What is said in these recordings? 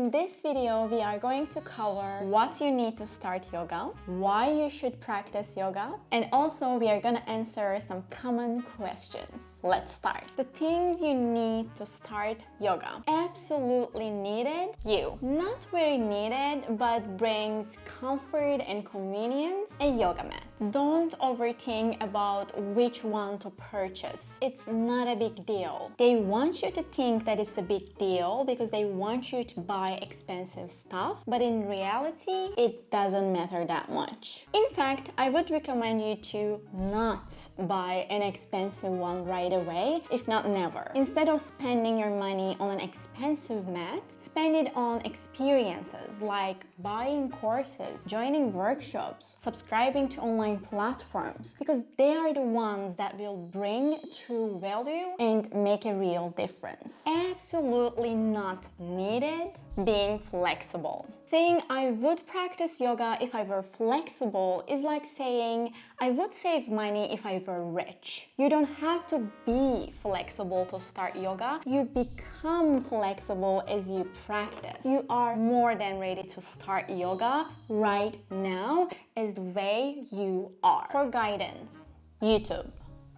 In this video, we are going to cover what you need to start yoga, why you should practice yoga, and also we are going to answer some common questions. Let's start. The things you need to start yoga. Absolutely needed. Not very needed, but brings comfort and convenience. A yoga mat. Don't overthink about which one to purchase. It's not a big deal. They want you to think that it's a big deal because they want you to buy expensive stuff, but in reality, it doesn't matter that much. In fact, I would recommend you to not buy an expensive one right away, if not never. Instead of spending your money on an expensive mat, spend it on experiences like buying courses, joining workshops, subscribing to online platforms, because they are the ones that will bring true value and make a real difference. Absolutely not needed. Being flexible. Saying I would practice yoga if I were flexible is like saying I would save money if I were rich. You don't have to be flexible to start yoga. You become flexible as you practice. You are more than ready to start yoga right now as the way you are. For guidance, YouTube.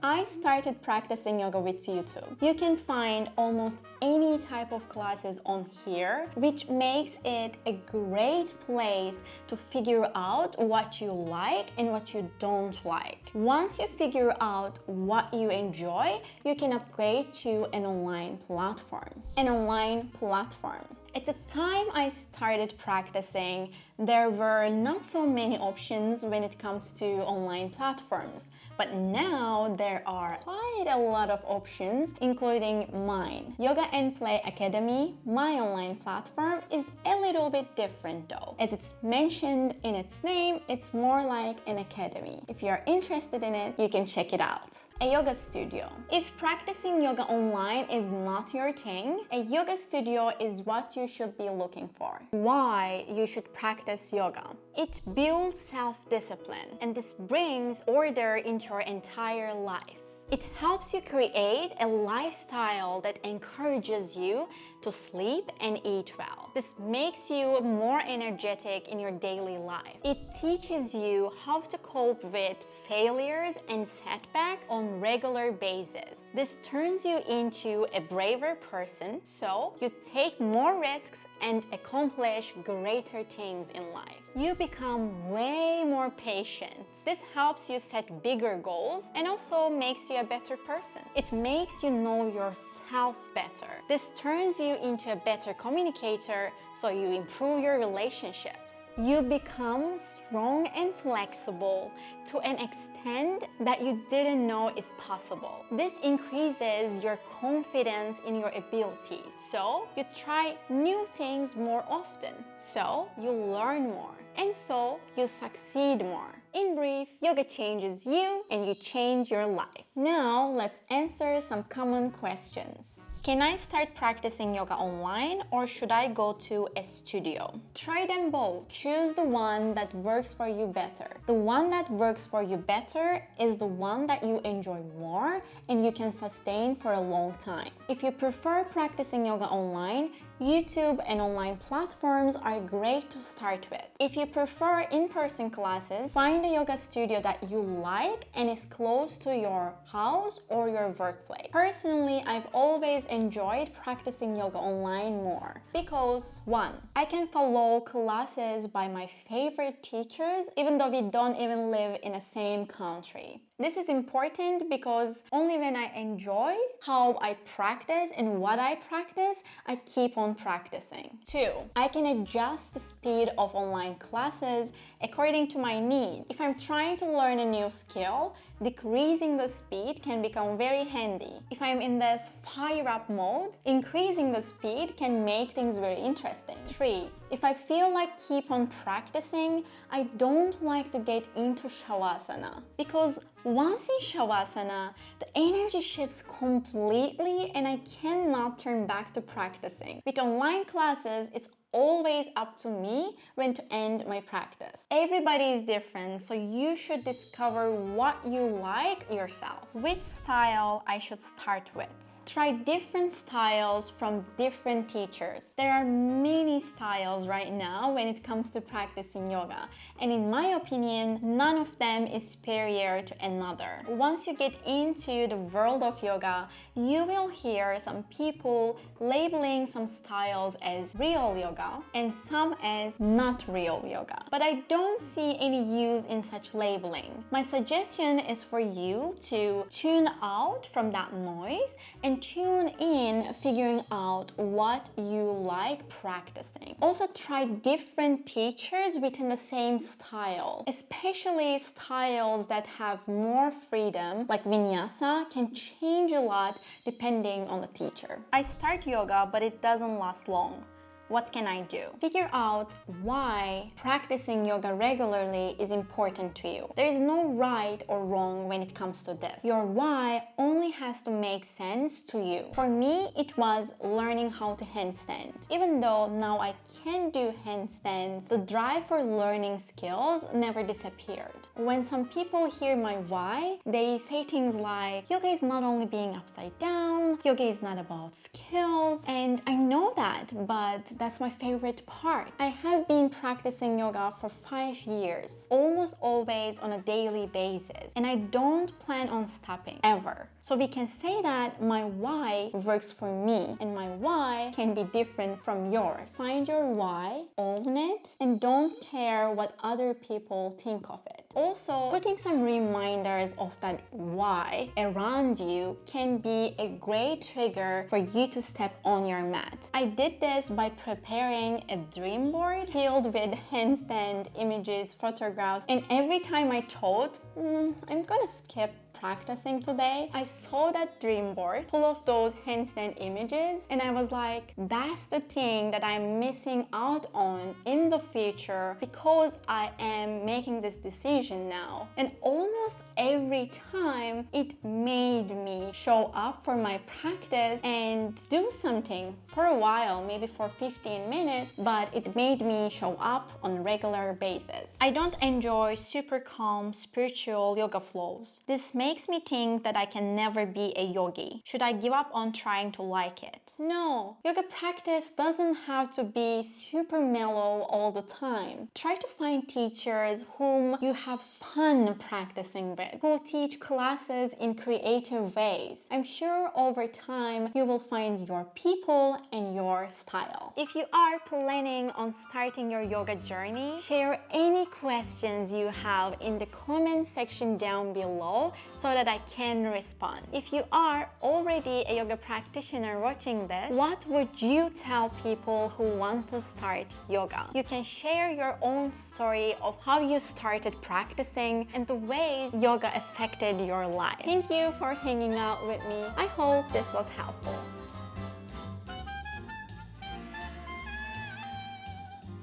I started practicing yoga with YouTube. You can find almost any type of classes on here, which makes it a great place to figure out what you like and what you don't like. Once you figure out what you enjoy, you can upgrade to an online platform. An online platform. At the time I started practicing, there were not so many options when it comes to online platforms. But now there are quite a lot of options, including mine. Yoga and Play Academy, my online platform, is a little bit different though. As it's mentioned in its name, it's more like an academy. If you're interested in it, you can check it out. A yoga studio. If practicing yoga online is not your thing, a yoga studio is what you should be looking for. Why you should practice yoga? It builds self-discipline, and this brings order into your entire life. It helps you create a lifestyle that encourages you to sleep and eat well. This makes you more energetic in your daily life. It teaches you how to cope with failures and setbacks on regular basis. This turns you into a braver person, so you take more risks and accomplish greater things in life. You become way more patient. This helps you set bigger goals and also makes you a better person. It makes you know yourself better. This turns you into a better communicator, so you improve your relationships. You become strong and flexible to an extent that you didn't know is possible. This increases your confidence in your abilities, so you try new things more often, so you learn more, and so you succeed more. In brief, yoga changes you and you change your life. Now let's answer some common questions. Can I start practicing yoga online or should I go to a studio? Try them both. Choose the one that works for you better. The one that works for you better is the one that you enjoy more and you can sustain for a long time. If you prefer practicing yoga online, YouTube and online platforms are great to start with. If you prefer in-person classes, find a yoga studio that you like and is close to your house or your workplace. Personally, I've always enjoyed practicing yoga online more because 1. I can follow classes by my favorite teachers even though we don't even live in the same country. This is important because only when I enjoy how I practice and what I practice, I keep on practicing. 2. I can adjust the speed of online classes according to my needs. If I'm trying to learn a new skill, decreasing the speed can become very handy. If I'm in this fire-up mode, increasing the speed can make things very interesting. 3. If I feel like keep on practicing, I don't like to get into Shavasana because once in Shavasana, the energy shifts completely and I cannot turn back to practicing. With online classes, it's always up to me when to end my practice. Everybody is different, so you should discover what you like yourself. Which style I should start with? Try different styles from different teachers. There are many styles right now when it comes to practicing yoga, and in my opinion, none of them is superior to another. Once you get into the world of yoga, you will hear some people labeling some styles as real yoga and some as not real yoga. But I don't see any use in such labeling. My suggestion is for you to tune out from that noise and tune in, figuring out what you like practicing. Also, try different teachers within the same style, especially styles that have more freedom, like vinyasa can change a lot depending on the teacher. I start yoga, but it doesn't last long. What can I do? Figure out why practicing yoga regularly is important to you. There is no right or wrong when it comes to this. Your why only has to make sense to you. For me, it was learning how to handstand. Even though now I can do handstands, the drive for learning skills never disappeared. When some people hear my why, they say things like, yoga is not only being upside down, yoga is not about skills, and I know that, but that's my favorite part. I have been practicing yoga for 5 years, almost always on a daily basis, and I don't plan on stopping, ever. So we can say that my why works for me, and my why can be different from yours. Find your why, own it, and don't care what other people think of it. Also, putting some reminders of that why around you can be a great trigger for you to step on your mat. I did this by preparing a dream board filled with handstand images, photographs, and every time I thought, I'm gonna skip practicing today, I saw that dream board full of those handstand images, and I was like, that's the thing that I'm missing out on in the future because I am making this decision now. And almost every time it made me show up for my practice and do something for a while, maybe for 15 minutes, but it made me show up on a regular basis. I don't enjoy super calm spiritual yoga flows. This makes me think that I can never be a yogi. Should I give up on trying to like it? No, yoga practice doesn't have to be super mellow all the time. Try to find teachers whom you have fun practicing with, who teach classes in creative ways. I'm sure over time you will find your people and your style. If you are planning on starting your yoga journey, share any questions you have in the comment section down below so that I can respond. If you are already a yoga practitioner watching this, what would you tell people who want to start yoga? You can share your own story of how you started practicing and the ways yoga affected your life. Thank you for hanging out with me. I hope this was helpful.